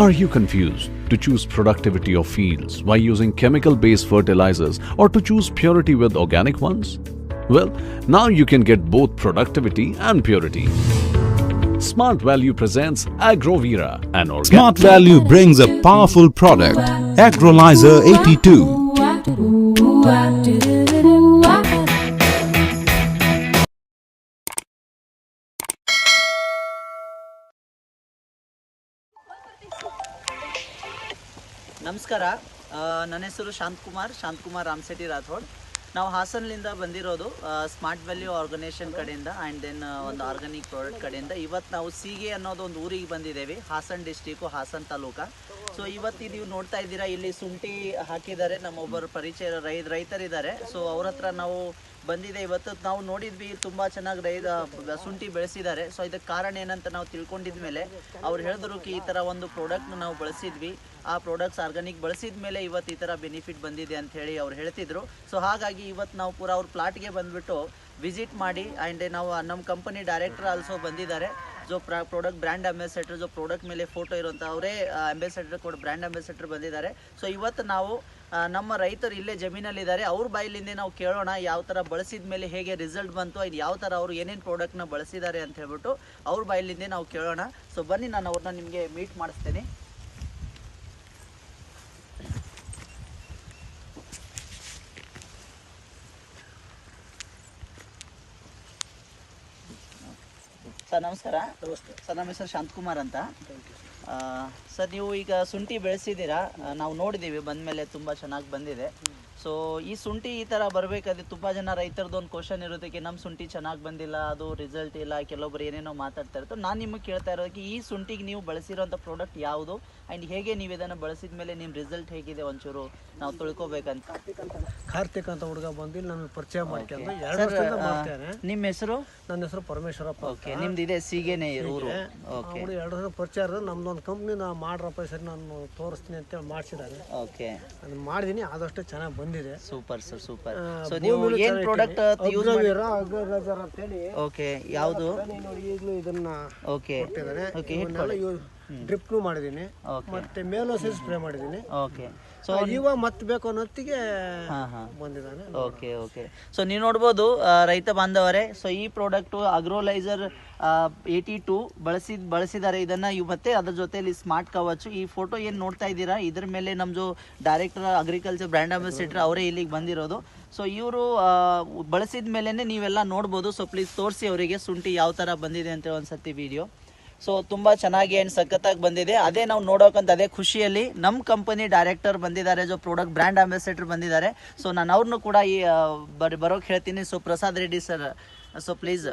Are you confused to choose productivity of fields by using chemical-based fertilizers or to choose purity with organic ones? Well, now you can get both productivity and purity. Smart Value presents Agrovira, an organic. Smart Value brings a powerful product, Agrolyzer 82. ನಮಸ್ಕಾರ, ನನ್ನ ಹೆಸರು ಶಾಂತಕುಮಾರ್ ರಾಮಶೆಟ್ಟಿ ರಾಥೋಡ್. ನಾವು ಹಾಸನ್ಲಿಂದ ಬಂದಿರೋದು smart value organisation ಕಡೆಯಿಂದ and then ಒಂದು organic product ಕಡೆಯಿಂದ. ಇವತ್ತು ನಾವು ಸೀಗೆ ಅನ್ನೋದು ಒಂದು ಊರಿಗೆ ಬಂದಿದ್ದೇವೆ, ಹಾಸನ್ ಡಿಸ್ಟಿಕ್ಕು, ಹಾಸನ್ ತಾಲೂಕು. ಸೊ ಇವತ್ತು ನೀವು ನೋಡ್ತಾ ಇದ್ದೀರಾ, ಇಲ್ಲಿ ಶುಂಠಿ ಹಾಕಿದ್ದಾರೆ, ನಮ್ಮೊಬ್ಬರು ಪರಿಚಯ ರೈತರಿದ್ದಾರೆ. ಸೊ ಅವ್ರ ಹತ್ರ ನಾವು ಬಂದಿದೆ. ಇವತ್ತು ನಾವು ನೋಡಿದ್ವಿ, ತುಂಬ ಚೆನ್ನಾಗಿ ಶುಂಠಿ ಬೆಳೆಸಿದ್ದಾರೆ. ಸೊ ಇದಕ್ಕೆ ಕಾರಣ ಏನಂತ ನಾವು ತಿಳ್ಕೊಂಡಿದ್ಮೇಲೆ ಅವ್ರು ಹೇಳಿದ್ರು ಈ ಥರ ಒಂದು ಪ್ರಾಡಕ್ಟ್ನ ನಾವು ಬಳಸಿದ್ವಿ, ಆ ಪ್ರಾಡಕ್ಟ್ಸ್ ಆರ್ಗಾನಿಕ್ ಬಳಸಿದ ಮೇಲೆ ಇವತ್ತು ಈ ಥರ ಬೆನಿಫಿಟ್ ಬಂದಿದೆ ಅಂತ ಹೇಳಿ ಅವ್ರು ಹೇಳ್ತಿದ್ರು. ಸೊ ಹಾಗಾಗಿ ಇವತ್ತು ನಾವು ಪೂರ ಅವ್ರ ಪ್ಲಾಟ್ಗೆ ಬಂದುಬಿಟ್ಟು ವಿಸಿಟ್ ಮಾಡಿ, ಆ್ಯಂಡ್ ನಾವು ನಮ್ಮ ಕಂಪನಿ ಡೈರೆಕ್ಟರ್ ಆಲ್ಸೋ ಬಂದಿದ್ದಾರೆ, जो प्रोडक्ट ब्रांड अंबेसडर जो प्रोडक्ट मेले फोटो इरोंಥ ಅವರೇ अंबेसडर ಕೂಡ ಬ್ರಾಂಡ್ अंबेसडर ಬಂದಿದ್ದಾರೆ. ಸೊ ಇವತ್ತು ನಾವು ನಮ್ಮ ರೈತರು ಇಲ್ಲೇ ಜಮೀನಲ್ಲಿದ್ದಾರೆ, ಅವ್ರ ಬಾಯಿಲಿಂದ ನಾವು ಕೇಳೋಣ ಯಾವ ಥರ ಬಳಸಿದ ಮೇಲೆ ಹೇಗೆ ರಿಸಲ್ಟ್ ಬಂತು, ಇದು ಯಾವ ಥರ ಅವರು ಏನೇನು ಪ್ರಾಡಕ್ಟ್ನ ಬಳಸಿದ್ದಾರೆ ಅಂತ ಹೇಳ್ಬಿಟ್ಟು ಅವ್ರ ಬಾಯಿಲಿಂದ ನಾವು ಕೇಳೋಣ. ಸೊ ಬನ್ನಿ, ನಾನು ಅವ್ರನ್ನ ನಿಮಗೆ ಮೀಟ್ ಮಾಡಿಸ್ತೇನೆ. ಸರ್ ನಮಸ್ಕಾರ. ಸರ್ ನಮ್ಮ ಹೆಸರು ಶಾಂತಕುಮಾರ್ ಅಂತ. ಸರ್ ನೀವು ಈಗ ಶುಂಠಿ ಬೆಳೆಸಿದ್ದೀರಾ, ನಾವು ನೋಡಿದ್ದೀವಿ, ಬಂದಮೇಲೆ ತುಂಬ ಚೆನ್ನಾಗಿ ಬಂದಿದೆ. ಸೊ ಈ ಶುಂಠಿ ಈ ಥರ ಬರಬೇಕಾದ್ರೆ ತುಂಬ ಜನ ರೈತರದ್ದು ಒಂದು ಕ್ವಶನ್ ಇರೋದಕ್ಕೆ, ನಮ್ಮ ಶುಂಠಿ ಚೆನ್ನಾಗಿ ಬಂದಿಲ್ಲ, ಅದು ರಿಸಲ್ಟ್ ಇಲ್ಲ, ಕೆಲವೊಬ್ರು ಏನೇನೋ ಮಾತಾಡ್ತಾ ಇರ್ತಾರೆ. ನಾನು ನಿಮಗೆ ಕೇಳ್ತಾ ಇರೋದಕ್ಕೆ, ಈ ಶುಂಠಿಗೆ ನೀವು ಬಳಸಿರೋಂಥ ಪ್ರಾಡಕ್ಟ್ ಯಾವುದು ಆ್ಯಂಡ್ ಹೇಗೆ ನೀವು ಇದನ್ನು ಬಳಸಿದ ಮೇಲೆ ನಿಮ್ಮ ರಿಸಲ್ಟ್ ಹೇಗಿದೆ ಒಂಚೂರು ನಾವು ತಿಳ್ಕೊಬೇಕಂತ. ಕಾರ್ತಿಕ್ ಅಂತ ಹುಡುಗ ಬಂದು ನಮಗೆ ಪರಿಚಯ ಮಾಡ್ಕೊಂಡು 2 ವರ್ಷದಿಂದ ಮಾಡ್ತೇನೆ. ನಿಮ್ಮ ಹೆಸರು? ನನ್ನ ಹೆಸರು ಪರಮೇಶ್ವರಪ್ಪ. ಓಕೆ, ನಿಮ್ದು ಇದೆ ಸೀಗೆನೆ ಊರು? ಓಕೆ, 2 ವರ್ಷ ಪರಿಚಯ ಇರೋದು. ನಮ್ದೊಂದು ಕಂಪ್ನಿ ನಾ ಮಾಡ್ರಪ್ಪ ಸರಿ ನಾನು ತೋರಿಸ್ತೀನಿ ಅಂತೇಳಿ ಮಾಡಿಸಿದ್ದಾರೆ. ಓಕೆ, ಅದನ್ನ ಮಾಡಿದೀನಿ, ಆದಷ್ಟು ಚೆನ್ನಾಗಿ ಬಂದಿದೆ. Super sir, super. ಸೊ ನೀವು ಏನು ಪ್ರಾಡಕ್ಟ್ ಯೂಸ್ ಮಾಡಿದ್ದೀರಾ? ಅಗ್ರೋಲೈಸರ್ ಅಂತೇಳಿ. ಓಕೆ, ಯಾವುದು? ನೋಡಿ ಈಗಲೂ ಇದನ್ನ ಓಕೆ ಕೊಟ್ಟಿದ್ದಾರೆ. ಓಕೆ, ಡ್ರಿಪ್ನು ಮಾಡಿದ್ದೀನಿ, ಮತ್ತೆ ಮೇಲೋಸಿಸ್ ಸ್ಪ್ರೇ ಮಾಡಿದ್ದೀನಿ. ಓಕೆ, ಸೊ ಇವಾಗ ಮತ್ತೆ ಬೇಕು ಅನ್ನೋತ್ತಿಗೆ ಬಂದಿದ್ದಾನೆ. Okay okay. ಸೊ ನೀವು ನೋಡ್ಬೋದು ರೈತ ಬಾಂಧವರೇ, ಸೊ ಈ ಪ್ರಾಡಕ್ಟು ಅಗ್ರೋಲೈಸರ್ 82 ಬಳಸಿದ್ದಾರೆ ಇದನ್ನು. ಮತ್ತೆ ಅದ್ರ ಜೊತೆಯಲ್ಲಿ ಸ್ಮಾರ್ಟ್ ಕವಚ್, ಈ ಫೋಟೋ ಏನು ನೋಡ್ತಾ ಇದ್ದೀರಾ, ಇದ್ರ ಮೇಲೆ ನಮ್ಮದು ಡೈರೆಕ್ಟರ್ ಅಗ್ರಿಕಲ್ಚರ್ ಬ್ರ್ಯಾಂಡ್ ಅಂಬಾಸಿಡರ್ ಅವರೇ ಇಲ್ಲಿಗೆ ಬಂದಿರೋದು. ಸೊ ಇವರು ಬಳಸಿದ ಮೇಲೇ ನೀವೆಲ್ಲ ನೋಡ್ಬೋದು. ಸೊ ಪ್ಲೀಸ್ ತೋರಿಸಿ ಅವರಿಗೆ ಶುಂಠಿ ಯಾವ ಥರ ಬಂದಿದೆ ಅಂತ ಒಂದ್ಸತಿ ವಿಡಿಯೋ. ಸೊ ತುಂಬ ಚೆನ್ನಾಗಿ ಆ್ಯಂಡ್ ಸಖತ್ತಾಗಿ ಬಂದಿದೆ. ಅದೇ ನಾವು ನೋಡೋಕಂತ ಅದೇ ಖುಷಿಯಲ್ಲಿ ನಮ್ಮ ಕಂಪನಿ ಡೈರೆಕ್ಟರ್ ಬಂದಿದ್ದಾರೆ, ಜೊ ಪ್ರಾಡಕ್ಟ್ ಬ್ರ್ಯಾಂಡ್ ಅಂಬಾಸಿಡರ್ ಬಂದಿದ್ದಾರೆ. ಸೊ ನಾನು ಅವ್ರನ್ನೂ ಕೂಡ ಈ ಬರೋಕ್ಕೆ ಹೇಳ್ತೀನಿ. So Prasad Reddy sir, so please.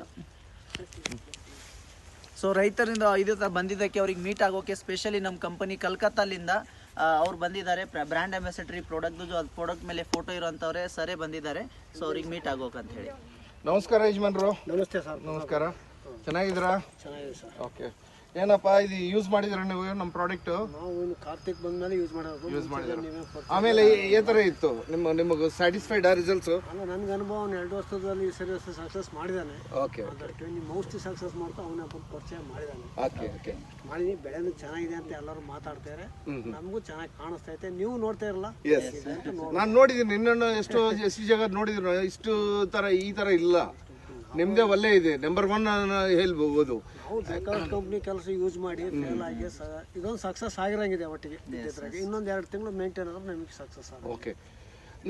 So ರೈತರಿಂದ ಇದು ಬಂದಿದ್ದಕ್ಕೆ ಅವ್ರಿಗೆ ಮೀಟ್ ಆಗೋಕ್ಕೆ ಸ್ಪೆಷಲಿ ನಮ್ಮ ಕಂಪನಿ ಕಲ್ಕತ್ತಾಲಿಂದ ಅವ್ರು ಬಂದಿದ್ದಾರೆ. ಬ್ರ್ಯಾಂಡ್ ಅಂಬಾಸಿಡರ್ ಈ ಪ್ರಾಡಕ್ಟ್ದು ಅದು ಪ್ರಾಡಕ್ಟ್ ಮೇಲೆ ಫೋಟೋ ಇರೋಂಥವ್ರೆ ಸರೇ ಬಂದಿದ್ದಾರೆ. ಸೊ ಅವ್ರಿಗೆ ಮೀಟ್ ಆಗೋಕಂತ ಹೇಳಿ. ನಮಸ್ಕಾರ ಯಜಮಾನ್ರು. ನಮಸ್ತೆ ಸರ್. ನಮಸ್ಕಾರ, ಚೆನ್ನಾಗಿದ್ದೀರಾ? ಚೆನ್ನಾಗಿದೆ ಸರ್. ಓಕೆ, ಏನಪ್ಪ ಇದು ಯೂಸ್ ಮಾಡಿದ್ರ ನೀವು ನಮ್ಮ ಪ್ರಾಡಕ್ಟ್? ನಾವು ಇನ್ನು ಕಾರ್ತಿಕ್ ಬಂದ್ಮೇಲೆ ಯೂಸ್ ಮಾಡೋದು. ಯೂಸ್ ಮಾಡಿದ್ರ, ಆಮೇಲೆ ಈ ಥರ ಇತ್ತು ನಿಮಗೆ ಸ್ಯಾಟಿಸ್ಫೈಡ್ ಆ ರಿಸಲ್ಟ್ಸು? ಅಲ್ಲ, ನನಗೆ ಅನುಭವ 2 ವರ್ಷದಲ್ಲಿ ಸರಿ ಸಕ್ಸಸ್ ಮಾಡಿದ್ದಾನೆ. ಓಕೆ, ಮೋಸ್ಟ್ಲಿ ಸಕ್ಸಸ್ ಮಾಡ್ತಾ ಅವನ ಪರಿಚಯ ಮಾಡಿದ್ದಾನೆ. ಓಕೆ ಓಕೆ, ಮಾಡಿ ಬೆಳೆನೂ ಚೆನ್ನಾಗಿದೆ ಅಂತ ಎಲ್ಲರೂ ಮಾತಾಡ್ತಾರೆ, ನಮಗೂ ಚೆನ್ನಾಗಿ ಕಾಣಿಸ್ತೈತೆ. ನೀವು ನೋಡ್ತಾ ಇರಲ್ಲ? ಎಸ್, ನಾನು ನೋಡಿದ್ದೀನಿ, ಇನ್ನೊಂದು ಎಷ್ಟು ಜಾಗ ನೋಡಿದ್ರು, ಇಷ್ಟು ಥರ ಈ ಥರ ಇಲ್ಲ. ನಿಮ್ಮದೇ ಒಳ್ಳೆ ಇದೆ, ನಂಬರ್ 1 ಹೇಳ್ಬೋದು. ನಾವು ಬೇಕಾದಷ್ಟು ಕಂಪ್ನಿ ಕೆಲಸ ಯೂಸ್ ಮಾಡಿ ಫೇಲ್ ಆಗಿ ಇದೊಂದು ಸಕ್ಸಸ್ ಆಗಿರಂಗಿದೆ ಒಟ್ಟಿಗೆ. ಇನ್ನೊಂದು 2 ತಿಂಗಳು ಮೇಂಟೈನ್ ಆದ್ರೆ ನಮಗೆ ಸಕ್ಸಸ್ ಆಗುತ್ತೆ. ಓಕೆ,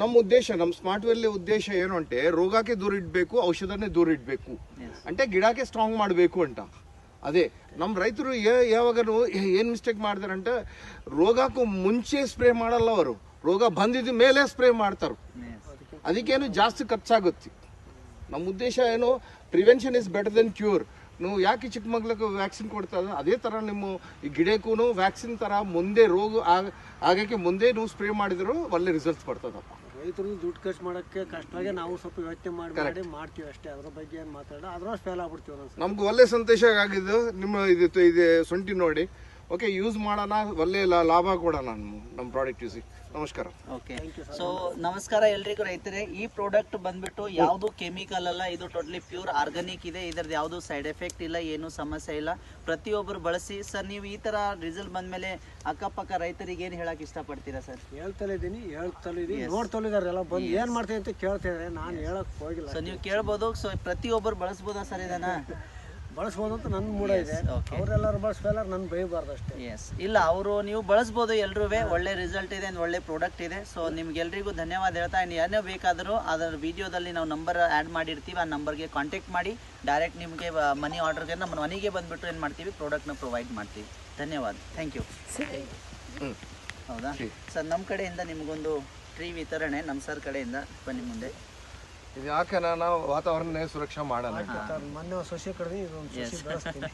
ನಮ್ಮ ಉದ್ದೇಶ, ನಮ್ಮ ಸ್ಮಾರ್ಟ್ ವೆಲ್ಲಿ ಉದ್ದೇಶ ಏನು అంటే ರೋಗಕ್ಕೆ ದೂರ ಇಡಬೇಕು, ಔಷಧನೇ ದೂರ ಇಡಬೇಕು, అంటే ಗಿಡಕ್ಕೆ ಸ್ಟ್ರಾಂಗ್ ಮಾಡಬೇಕು ಅಂತ. ಅದೇ ನಮ್ಮ ರೈತರು ಯಾವಾಗಲೂ ಏನು ಮಿಸ್ಟೇಕ್ ಮಾಡ್ತಾರೆ అంటే ರೋಗಕ್ಕೂ ಮುಂಚೆ ಸ್ಪ್ರೇ ಮಾಡಲ್ಲ, ಅವರು ರೋಗ ಬಂದಿದ್ದ ಮೇಲೆ ಸ್ಪ್ರೇ ಮಾಡ್ತಾರೆ. ಅದಕ್ಕೇನು ಜಾಸ್ತಿ ಖರ್ಚಾಗುತ್ತೆ. ನಮ್ಮ ಉದ್ದೇಶ ಏನು, prevention is better then cure. ನೀವು ಯಾಕೆ ಚಿಕ್ಕ ಮಕ್ಳಿಗೆ ವ್ಯಾಕ್ಸಿನ್ ಕೊಡ್ತಾ ಇದ್ದಾರೆ, ಅದೇ ಥರ ನಿಮ್ಮ ಈ ಗಿಡಕ್ಕೂ ವ್ಯಾಕ್ಸಿನ್ ಥರ ಮುಂದೆ ರೋಗ ಆಗಕ್ಕೆ ಮುಂದೆ ನೀವು ಸ್ಪ್ರೇ ಮಾಡಿದ್ರು ಒಳ್ಳೆ ರಿಸಲ್ಟ್ಸ್ ಬರ್ತದಪ್ಪ. ರೈತರು ದುಡ್ಡು ಖರ್ಚು ಮಾಡೋಕ್ಕೆ ಕಷ್ಟವಾಗಿ ನಾವು ಸ್ವಲ್ಪ ಯೋಚನೆ ಮಾಡಿ ಮಾಡ್ತೀವಿ ಅಷ್ಟೇ, ಅದ್ರ ಬಗ್ಗೆ ಏನು ಮಾತಾಡೋ ಅದ್ರಷ್ಟು ಫೇಲ್ ಆಗ್ಬಿಡ್ತೀವಿ. ನಮ್ಗೆ ಒಳ್ಳೆ ಸಂತೋಷ ಆಗಿದ್ದು ನಿಮ್ಮ ಇದು ಶುಂಠಿ ನೋಡಿ. ಓಕೆ ಯೂಸ್ ಮಾಡೋಣ, ಒಳ್ಳೆ ಲಾಭ ಕೊಡೋಣ ನಮ್ಮ ಪ್ರಾಡಕ್ಟ್ ಯೂಸಿ. ನಮಸ್ಕಾರ. ಓಕೆ, ಸೊ ನಮಸ್ಕಾರ ಎಲ್ರಿಗೂ ರೈತರೇ. ಈ ಪ್ರಾಡಕ್ಟ್ ಬಂದ್ಬಿಟ್ಟು ಯಾವುದು ಕೆಮಿಕಲ್ ಅಲ್ಲ, ಇದು ಟೋಟಲಿ ಪ್ಯೂರ್ ಆರ್ಗಾನಿಕ್ ಇದೆ. ಇದ್ರದ್ದು ಯಾವುದು ಸೈಡ್ ಎಫೆಕ್ಟ್ ಇಲ್ಲ, ಏನು ಸಮಸ್ಯೆ ಇಲ್ಲ. ಪ್ರತಿಯೊಬ್ಬರು ಬಳಸಿ. ಸರ್, ನೀವು ಈ ಥರ ರಿಸಲ್ಟ್ ಬಂದಮೇಲೆ ಅಕ್ಕಪಕ್ಕ ರೈತರಿಗೆ ಏನು ಹೇಳಕ್ಕೆ ಇಷ್ಟಪಡ್ತೀರಾ ಸರ್? ಹೇಳ್ತಲೇ ಇದ್ದೀನಿ ನೋಡ್ತಲಿದ್ದಾರೆ ಎಲ್ಲ ಬಂದು ಏನು ಮಾಡ್ತೀನಿ ಅಂತ ಕೇಳ್ತಿದ್ದಾರೆ, ನಾನು ಹೇಳಕ್ ಹೋಗಿಲ್ಲ. ಸೊ ನೀವು ಕೇಳ್ಬೋದು. ಸೊ ಪ್ರತಿಯೊಬ್ಬರು ಬಳಸ್ಬೋದಾ ಸರ್ ಇದನ್ನ? ಬಳಸ್ಬೋದು ಅಂತ ನನ್ನ ಮೂಡ ಇದೆ. ಅವರೆಲ್ಲರೂ ಬಳಸ್ಬೇಡ, ನನ್ನ ಬೈಬಾರ್ದು ಅಷ್ಟೇ. ಎಸ್, ಇಲ್ಲ, ಅವರು ನೀವು ಬಳಸ್ಬೋದು ಎಲ್ರೂ. ಒಳ್ಳೆ ರಿಸಲ್ಟ್ ಇದೆ, ಒಳ್ಳೆ ಪ್ರಾಡಕ್ಟ್ ಇದೆ. ಸೊ ನಿಮ್ಗೆಲ್ರಿಗೂ ಧನ್ಯವಾದ ಹೇಳ್ತಾ, ಏನೇ ಬೇಕಾದರೂ ಅದರ ವಿಡಿಯೋದಲ್ಲಿ ನಾವು ನಂಬರ್ ಆ್ಯಡ್ ಮಾಡಿರ್ತೀವಿ. ಆ ನಂಬರ್ಗೆ ಕಾಂಟ್ಯಾಕ್ಟ್ ಮಾಡಿ ಡೈರೆಕ್ಟ್ ನಿಮಗೆ ಮನಿ ಆರ್ಡರ್ಗೆ ನಮ್ಮ ಮನೆಗೆ ಬಂದುಬಿಟ್ಟು ಏನು ಮಾಡ್ತೀವಿ, ಪ್ರಾಡಕ್ಟ್ನ ಪ್ರೊವೈಡ್ ಮಾಡ್ತೀವಿ. ಧನ್ಯವಾದ, ಥ್ಯಾಂಕ್ ಯು. ಹೌದಾ ಸರ್, ನಮ್ಮ ಕಡೆಯಿಂದ ನಿಮಗೊಂದು ಟ್ರೀ ವಿತರಣೆ ನಮ್ಮ ಸರ್ ಕಡೆಯಿಂದ. ಬನ್ನಿ ಮುಂದೆ. ಇದು ಯಾಕೆ ನಾವು ವಾತಾವರಣ ಸುರಕ್ಷಾ ಮಾಡೋಣ. ಮೊನ್ನೆ ಸೊಸೆ ಕಡೆ ಇದೊಂದು ಸೊಸೆ ಬೆಳೆಸ್ತೀನಿ.